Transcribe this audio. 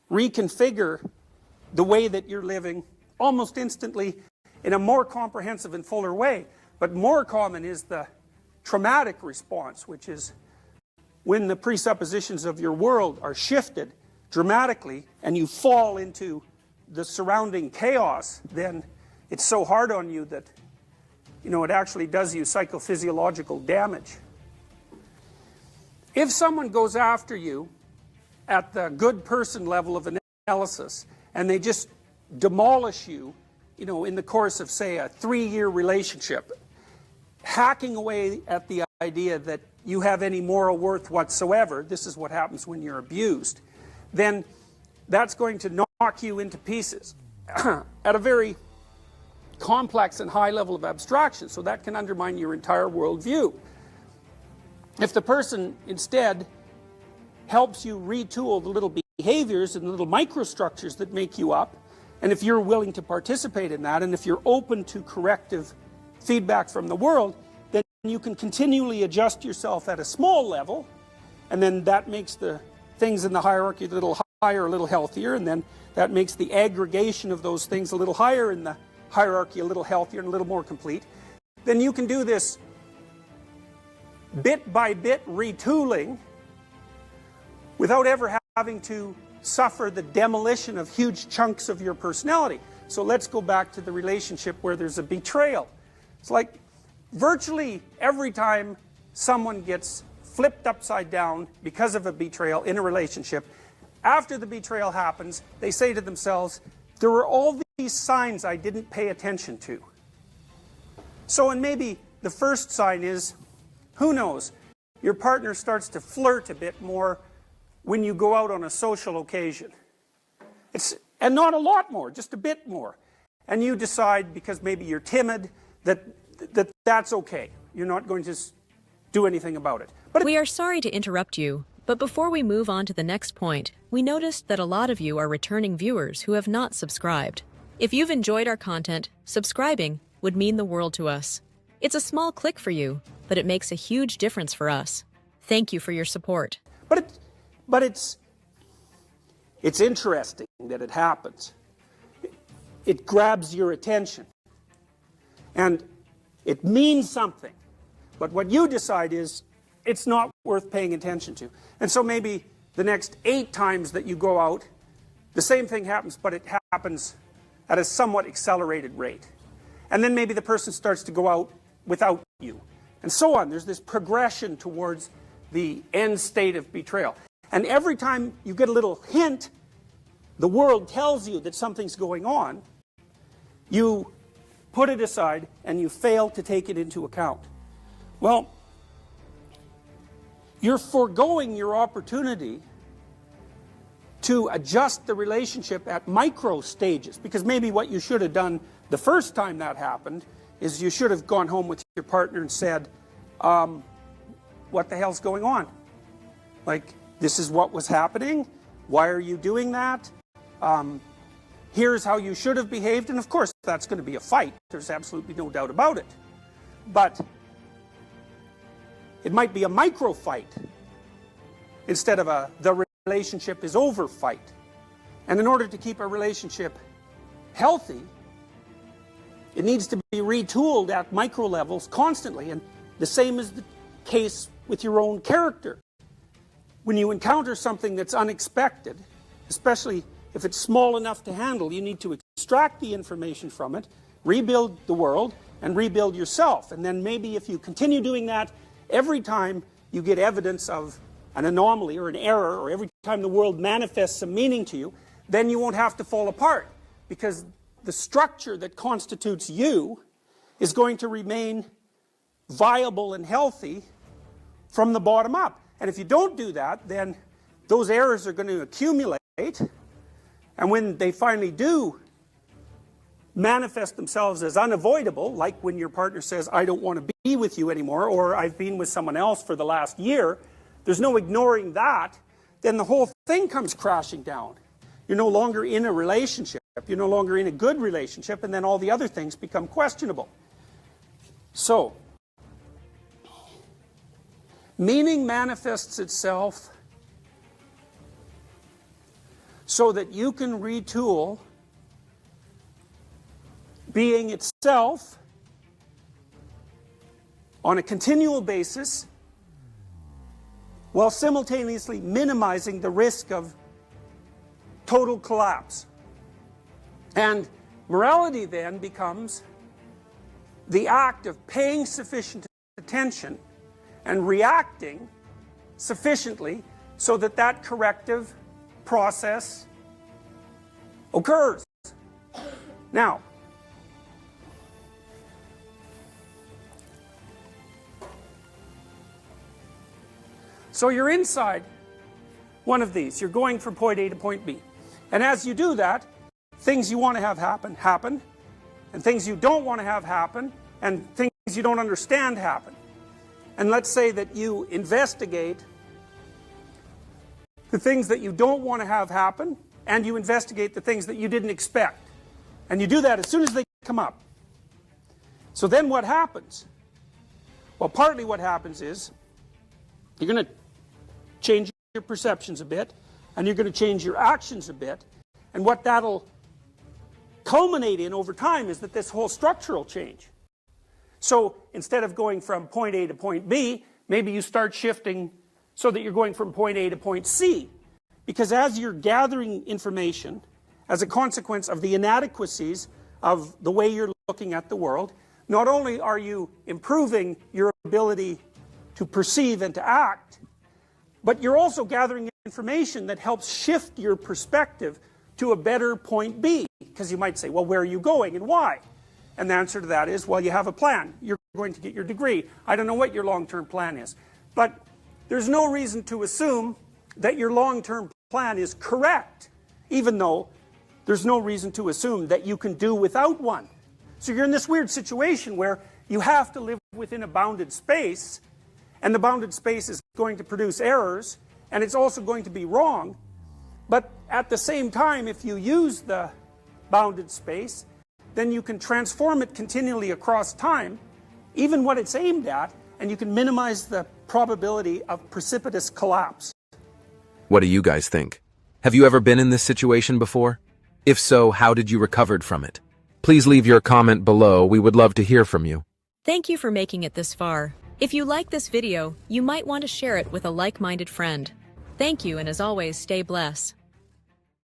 reconfigure the way that you're living almost instantly in a more comprehensive and fuller way. But more common is the traumatic response, which is when the presuppositions of your world are shifted dramatically and you fall into the surrounding chaos. Then it's so hard on you that, you know, it actually does you psychophysiological damage. If someone goes after you at the good person level of analysis and they just demolish you, you know, in the course of, say, a 3-year relationship, hacking away at the idea that you have any moral worth whatsoever, this is what happens when you're abused, then that's going to knock you into pieces at a very complex and high level of abstraction, so that can undermine your entire worldview. If the person instead helps you retool the little behaviors and the little microstructures that make you up, and if you're willing to participate in that, and if you're open to corrective feedback from the world, then you can continually adjust yourself at a small level, and then that makes the things in the hierarchy a little higher, a little healthier, and then that makes the aggregation of those things a little higher in the hierarchy a little healthier and a little more complete. Then you can do this bit by bit retooling without ever having to suffer the demolition of huge chunks of your personality. So let's go back to the relationship where there's a betrayal. It's like virtually every time someone gets flipped upside down because of a betrayal in a relationship, after the betrayal happens, they say to themselves, there were all these signs I didn't pay attention to. So, and maybe the first sign is, who knows, your partner starts to flirt a bit more when you go out on a social occasion. And not a lot more, just a bit more. And you decide, because maybe you're timid, that's okay. You're not going to do anything about it. But we are sorry to interrupt you, but before we move on to the next point, we noticed that a lot of you are returning viewers who have not subscribed. If you've enjoyed our content, subscribing would mean the world to us. It's a small click for you, but it makes a huge difference for us. Thank you for your support. But it's interesting that it happens. It grabs your attention. And it means something. But what you decide is, it's not worth paying attention to. And so maybe the next 8 times that you go out, the same thing happens, but it happens at a somewhat accelerated rate. And then maybe the person starts to go out without you. And so on. There's this progression towards the end state of betrayal. And every time you get a little hint, the world tells you that something's going on, you put it aside and you fail to take it into account. Well, you're foregoing your opportunity to adjust the relationship at micro stages, because maybe what you should have done the first time that happened is you should have gone home with your partner and said, what the hell's going on? Like, this is what was happening. Why are you doing that? Here's how you should have behaved. And of course, that's going to be a fight. There's absolutely no doubt about it. But it might be a micro fight instead of a the relationship is over fight. And in order to keep a relationship healthy, it needs to be retooled at micro levels constantly. And the same is the case with your own character. When you encounter something that's unexpected, especially if it's small enough to handle, you need to extract the information from it, rebuild the world, and rebuild yourself. And then maybe if you continue doing that, every time you get evidence of an anomaly or an error, or every time the world manifests some meaning to you, then you won't have to fall apart, because the structure that constitutes you is going to remain viable and healthy from the bottom up. And if you don't do that, then those errors are going to accumulate, and when they finally do manifest themselves as unavoidable, like when your partner says, I don't want to be with you anymore, or I've been with someone else for the last year, there's no ignoring that, then the whole thing comes crashing down. You're no longer in a relationship, you're no longer in a good relationship, and then all the other things become questionable. So, meaning manifests itself so that you can retool being itself on a continual basis while simultaneously minimizing the risk of total collapse. And morality then becomes the act of paying sufficient attention and reacting sufficiently so that that corrective process occurs. Now, so you're inside one of these. You're going from point A to point B. And as you do that, things you want to have happen, happen. And things you don't want to have happen, and things you don't understand happen. And let's say that you investigate the things that you don't want to have happen, and you investigate the things that you didn't expect. And you do that as soon as they come up. So then what happens? Well, partly what happens is you're going to change your perceptions a bit, and you're going to change your actions a bit, and what that'll culminate in over time is that this whole structural change. So instead of going from point A to point B, maybe you start shifting so that you're going from point A to point C. Because as you're gathering information, as a consequence of the inadequacies of the way you're looking at the world, not only are you improving your ability to perceive and to act, but you're also gathering information that helps shift your perspective to a better point B. Because you might say, well, where are you going and why? And the answer to that is, well, you have a plan. You're going to get your degree. I don't know what your long-term plan is. But there's no reason to assume that your long-term plan is correct, even though there's no reason to assume that you can do without one. So you're in this weird situation where you have to live within a bounded space, and the bounded space is going to produce errors, and it's also going to be wrong. But at the same time, if you use the bounded space, then you can transform it continually across time, even what it's aimed at, and you can minimize the probability of precipitous collapse. What do you guys think? Have you ever been in this situation before? If so, how did you recover from it? Please leave your comment below. We would love to hear from you. Thank you for making it this far. If you like this video, you might want to share it with a like-minded friend. Thank you, and as always, stay blessed.